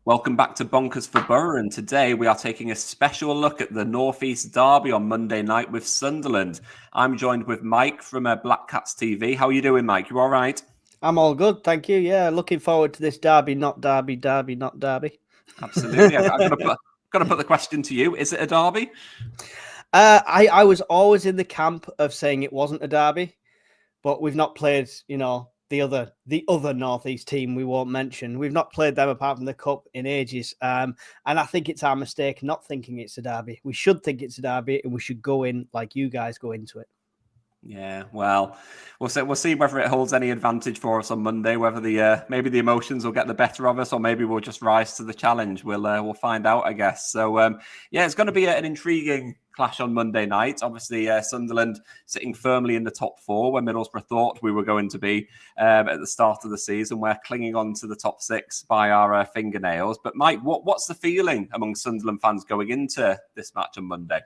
Welcome back to Bonkers For Boro, and today we are taking a special look at the North East derby on Monday night with Sunderland. I'm joined with Mike from Black Cats TV. How are you doing, Mike? You all right? I'm all good, thank you. Yeah, looking forward to this derby, not derby, derby, not derby. Absolutely. I've got to put the question to you. Is it a derby? I was always in the camp of saying it wasn't a derby, but we've not played, the other Northeast team we won't mention. We've not played them apart from the cup in ages. And I think it's our mistake not thinking it's a derby. We should think it's a derby, and we should go in like you guys go into it. Yeah, well, we'll see whether it holds any advantage for us on Monday. Whether the maybe the emotions will get the better of us, or maybe we'll just rise to the challenge. We'll find out, I guess. So yeah, it's going to be an intriguing clash on Monday night. Obviously, Sunderland sitting firmly in the top four, where Middlesbrough thought we were going to be at the start of the season. We're clinging on to the top six by our fingernails. But Mike, what's the feeling among Sunderland fans going into this match on Monday?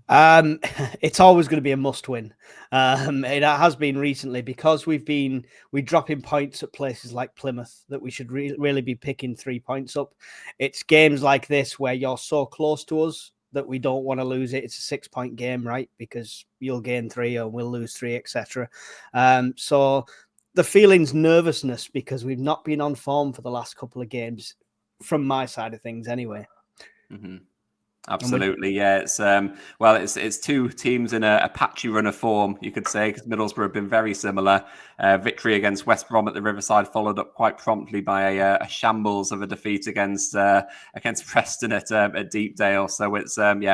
It's always going to be a must-win. It has been recently because we're dropping points at places like Plymouth that we should really be picking 3 points up. It's games like this where you're so close to us that we don't want to lose it. It's a 6-point game, right? Because you'll gain 3 or we'll lose 3, etc. So the feeling's nervousness because we've not been on form for the last couple of games, from my side of things, anyway. Mm-hmm. Absolutely, yeah. It's two teams in a patchy run of form, you could say, because Middlesbrough have been very similar. Victory against West Brom at the Riverside followed up quite promptly by a shambles of a defeat against Preston at Deepdale. So it's and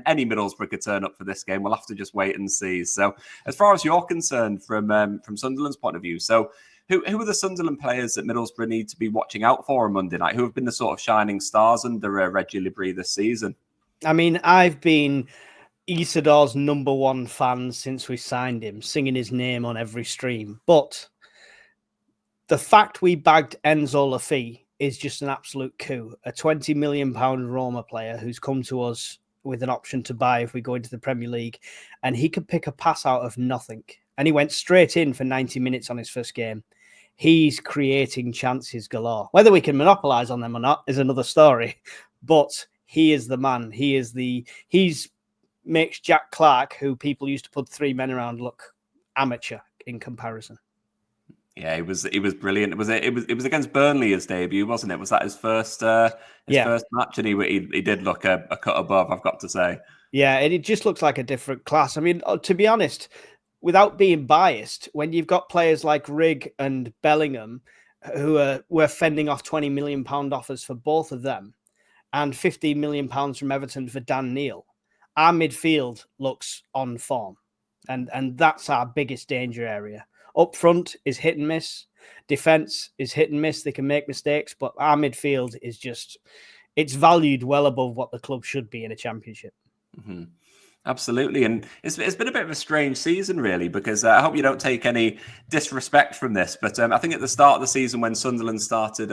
any Middlesbrough could turn up for this game. We'll have to just wait and see. So as far as you're concerned, from Sunderland's point of view, so. Who are the Sunderland players that Middlesbrough need to be watching out for on Monday night? Who have been the sort of shining stars under Regis Le Bris this season? I mean, I've been Isidor's #1 fan since we signed him, singing his name on every stream. But the fact we bagged Enzo Lafay is just an absolute coup. A £20 million Roma player who's come to us with an option to buy if we go into the Premier League, and he could pick a pass out of nothing. And he went straight in for 90 minutes on his first game. He's creating chances galore. Whether we can monopolise on them or not is another story. But he is the man. He's makes Jack Clark, who people used to put 3 men around, look amateur in comparison. Yeah, he was brilliant. It was against Burnley, his debut, wasn't it? Was that his first first match? And he did look a cut above, I've got to say. Yeah, it just looks like a different class. I mean, to be honest, without being biased, when you've got players like Rigg and Bellingham who were fending off £20 million offers for both of them, and £15 million from Everton for Dan Neil, our midfield looks on form. And that's our biggest danger area. Up front is hit and miss. Defence is hit and miss. They can make mistakes, but our midfield is it's valued well above what the club should be in a championship. Mm-hmm. Absolutely. And it's been a bit of a strange season, really, because I hope you don't take any disrespect from this. But I think at the start of the season, when Sunderland started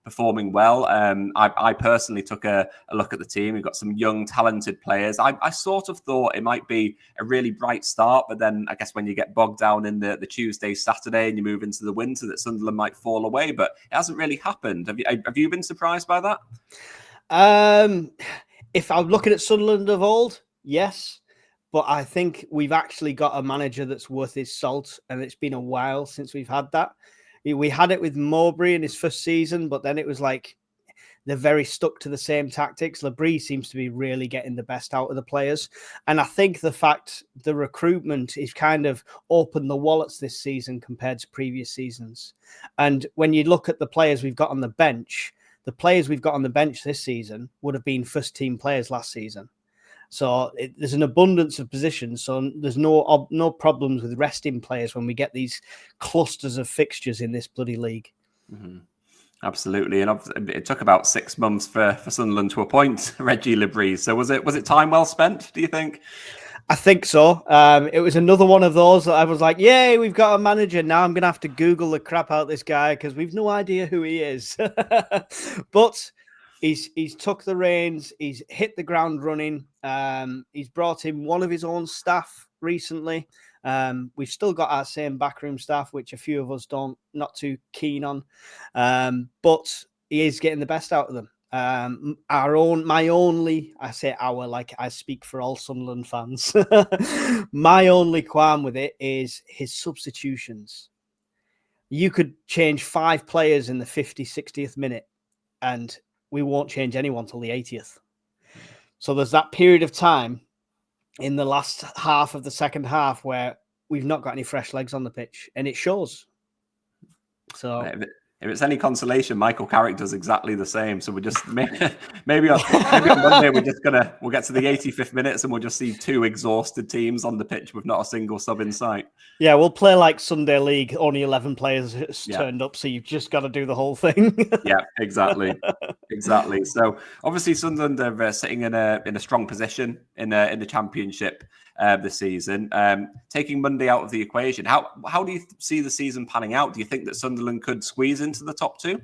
performing well, I personally took a look at the team. We've got some young, talented players. I sort of thought it might be a really bright start. But then I guess when you get bogged down in the Tuesday, Saturday, and you move into the winter, that Sunderland might fall away. But it hasn't really happened. Have you been surprised by that? If I'm looking at Sunderland of old, yes, but I think we've actually got a manager that's worth his salt, and it's been a while since we've had that. We had it with Mowbray in his first season, but then it was like they're very stuck to the same tactics. Le Bris seems to be really getting the best out of the players, and I think the fact the recruitment is kind of opened the wallets this season compared to previous seasons. And when you look at the players we've got on the bench, the players we've got on the bench this season would have been first-team players last season. So there's an abundance of positions. So there's no problems with resting players when we get these clusters of fixtures in this bloody league. Mm-hmm. Absolutely. And it took about 6 months for Sunderland to appoint Regis Le Bris. So was it time well spent, do you think? I think so. It was another one of those that I was like, yay, we've got a manager. Now I'm going to have to Google the crap out of this guy because we've no idea who he is. But he's took the reins. He's hit the ground running. He's brought in one of his own staff recently. We've still got our same backroom staff, which a few of us not too keen on. But he is getting the best out of them. I say our, like I speak for all Sunderland fans. My only qualm with it is his substitutions. You could change 5 players in the 50th, 60th minute, and we won't change anyone till the 80th. So there's that period of time in the last half of the second half where we've not got any fresh legs on the pitch, and it shows. So if it's any consolation, Michael Carrick does exactly the same. So we're just maybe on Monday we'll get to the 85th minutes and we'll just see 2 exhausted teams on the pitch with not a single sub in sight. Yeah, we'll play like Sunday League. Only 11 players turned up, so you've just got to do the whole thing. Yeah, exactly. So obviously Sunderland are sitting in a strong position in the Championship this season. Taking Monday out of the equation, how do you see the season panning out? Do you think that Sunderland could squeeze into the top 2?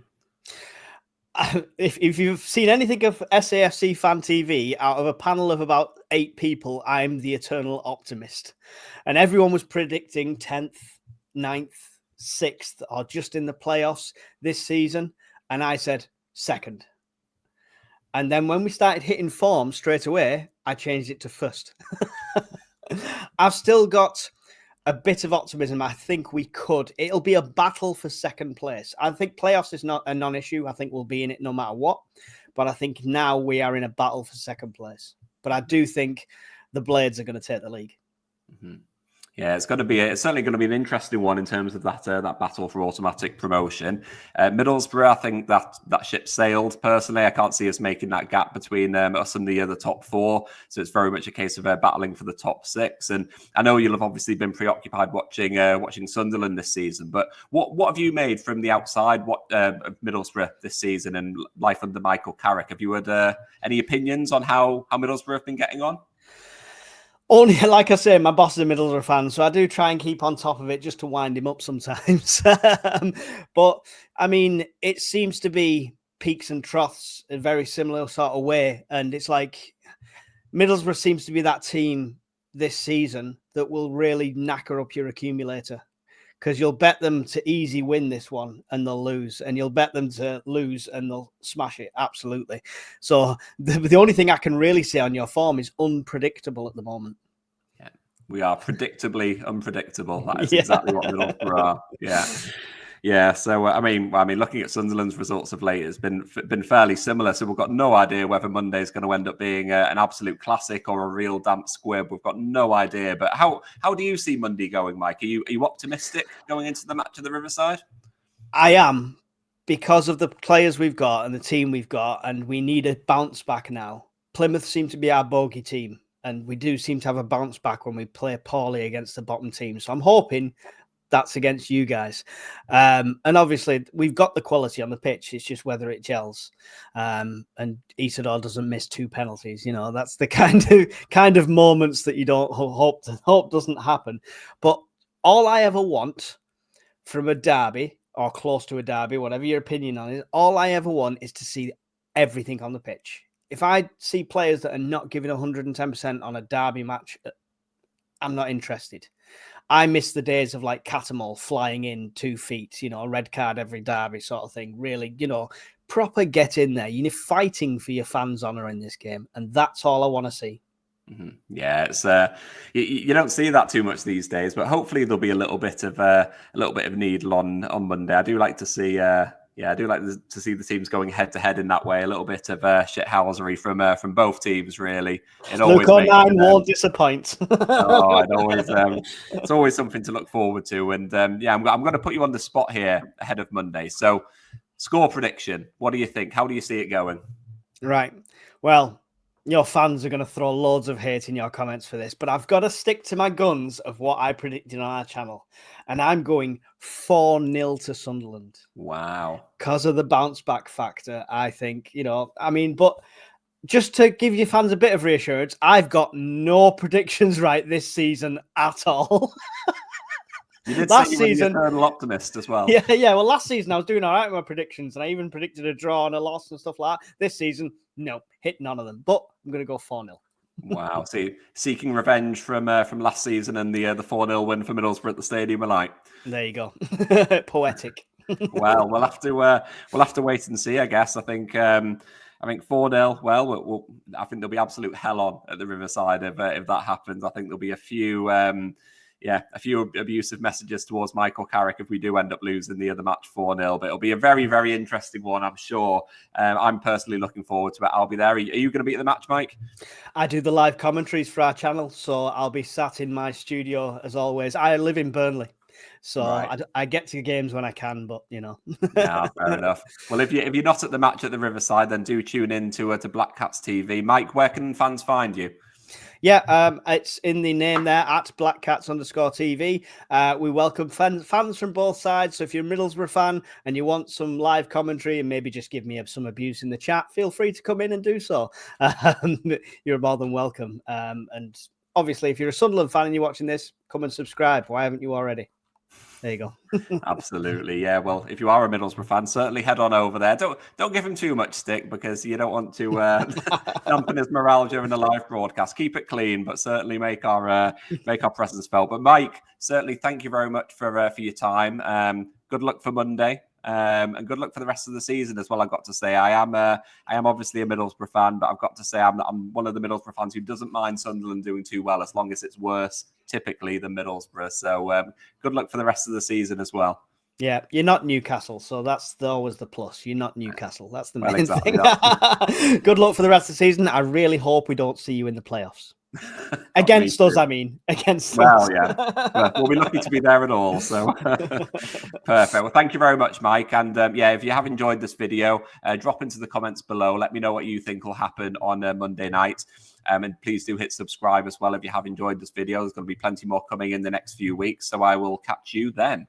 If you've seen anything of SAFC Fan TV, out of a panel of about 8 people, I'm the eternal optimist. And everyone was predicting 10th, 9th, 6th, or just in the playoffs this season. And I said 2nd. And then when we started hitting form straight away, I changed it to 1st. I've still got a bit of optimism. I think we could. It'll be a battle for 2nd place. I think playoffs is not a non-issue. I think we'll be in it no matter what. But I think now we are in a battle for 2nd place. But I do think the Blades are going to take the league. Mm-hmm. Yeah, it's certainly going to be an interesting one in terms of that battle for automatic promotion. Middlesbrough, I think that ship sailed. Personally, I can't see us making that gap between us and the top 4. So it's very much a case of battling for the top 6. And I know you'll have obviously been preoccupied watching Sunderland this season. But what have you made from the outside? Of Middlesbrough this season and life under Michael Carrick? Have you had any opinions on how Middlesbrough have been getting on? Only, like I say, my boss is a Middlesbrough fan, so I do try and keep on top of it just to wind him up sometimes. But, I mean, it seems to be peaks and troughs in a very similar sort of way. And it's like Middlesbrough seems to be that team this season that will really knacker up your accumulator. Because you'll bet them to easy win this one and they'll lose. And you'll bet them to lose and they'll smash it. Absolutely. So the only thing I can really say on your form is unpredictable at the moment. Yeah, we are predictably unpredictable. That is exactly what Middlesbrough are. Yeah. Yeah, so I mean, looking at Sunderland's results of late, it's been fairly similar. So we've got no idea whether Monday is going to end up being an absolute classic or a real damp squib. We've got no idea. But how do you see Monday going, Mike? Are you optimistic going into the match at the Riverside? I am, because of the players we've got and the team we've got, and we need a bounce back now. Plymouth seem to be our bogey team, and we do seem to have a bounce back when we play poorly against the bottom team. So I'm hoping that's against you guys. And obviously we've got the quality on the pitch. It's just whether it gels. And Isidore doesn't miss 2 penalties. You know, that's the kind of moments that you don't hope doesn't happen. But all I ever want from a derby or close to a derby, whatever your opinion on it, all I ever want is to see everything on the pitch. If I see players that are not giving 110% on a derby match, I'm not interested. I miss the days of like Catamol flying in 2 feet, a red card every derby sort of thing. Really, proper get in there. You're fighting for your fans' honour in this game. And that's all I want to see. Mm-hmm. Yeah, it's you don't see that too much these days, but hopefully there'll be a little bit of needle on Monday. I do like to see to see the teams going head to head in that way. A little bit of shithousery from both teams, really. Luke O'Neill won't disappoint. It's always something to look forward to. And I'm going to put you on the spot here ahead of Monday. So, score prediction. What do you think? How do you see it going? Right. Well, your fans are going to throw loads of hate in your comments for this, but I've got to stick to my guns of what I predicted on our channel. And I'm going 4-0 to Sunderland. Wow. Because of the bounce back factor, I think, but just to give your fans a bit of reassurance, I've got no predictions right this season at all. You did last season, an eternal optimist as well. Yeah. Well, last season I was doing all right with my predictions, and I even predicted a draw and a loss and stuff like that. This season, no, hit none of them. But I'm going to go 4-0. Wow. See, seeking revenge from last season and the 4-0 win for Middlesbrough at the stadium alike. There you go. Poetic. Well, we'll have to wait and see. I guess. I think 4-0. Well, I think there'll be absolute hell on at the Riverside if that happens. I think there'll be a few abusive messages towards Michael Carrick if we do end up losing the other match 4-0. But it'll be a very, very interesting one, I'm sure. I'm personally looking forward to it. I'll be there. Are you going to be at the match, Mike? I do the live commentaries for our channel, so I'll be sat in my studio as always. I live in Burnley, so right. I get to games when I can, but Yeah, fair enough. Well, if you're not at the match at the Riverside, then do tune in to Black Cats TV. Mike, where can fans find you? Yeah, it's in the name there, at blackcats_TV. We welcome fans from both sides. So if you're a Middlesbrough fan and you want some live commentary and maybe just give me some abuse in the chat, feel free to come in and do so. You're more than welcome. And obviously, if you're a Sunderland fan and you're watching this, come and subscribe. Why haven't you already? There you go. Absolutely, yeah. Well, if you are a Middlesbrough fan, certainly head on over there. Don't give him too much stick because you don't want to dampen his morale during the live broadcast. Keep it clean, but certainly make our presence felt. But Mike, certainly thank you very much for your time. Good luck for Monday. And good luck for the rest of the season as well. I've got to say, I am obviously a Middlesbrough fan, but I've got to say I'm one of the Middlesbrough fans who doesn't mind Sunderland doing too well as long as it's worse typically than Middlesbrough. So good luck for the rest of the season as well. Yeah, you're not Newcastle, so that's always the plus. You're not Newcastle. That's the main thing. Good luck for the rest of the season. I really hope we don't see you in the playoffs. Against us, I mean. Against us. Yeah. We'll be lucky to be there at all. So perfect. Well, thank you very much, Mike. And if you have enjoyed this video, drop into the comments below. Let me know what you think will happen on Monday night. And please do hit subscribe as well if you have enjoyed this video. There's going to be plenty more coming in the next few weeks. So I will catch you then.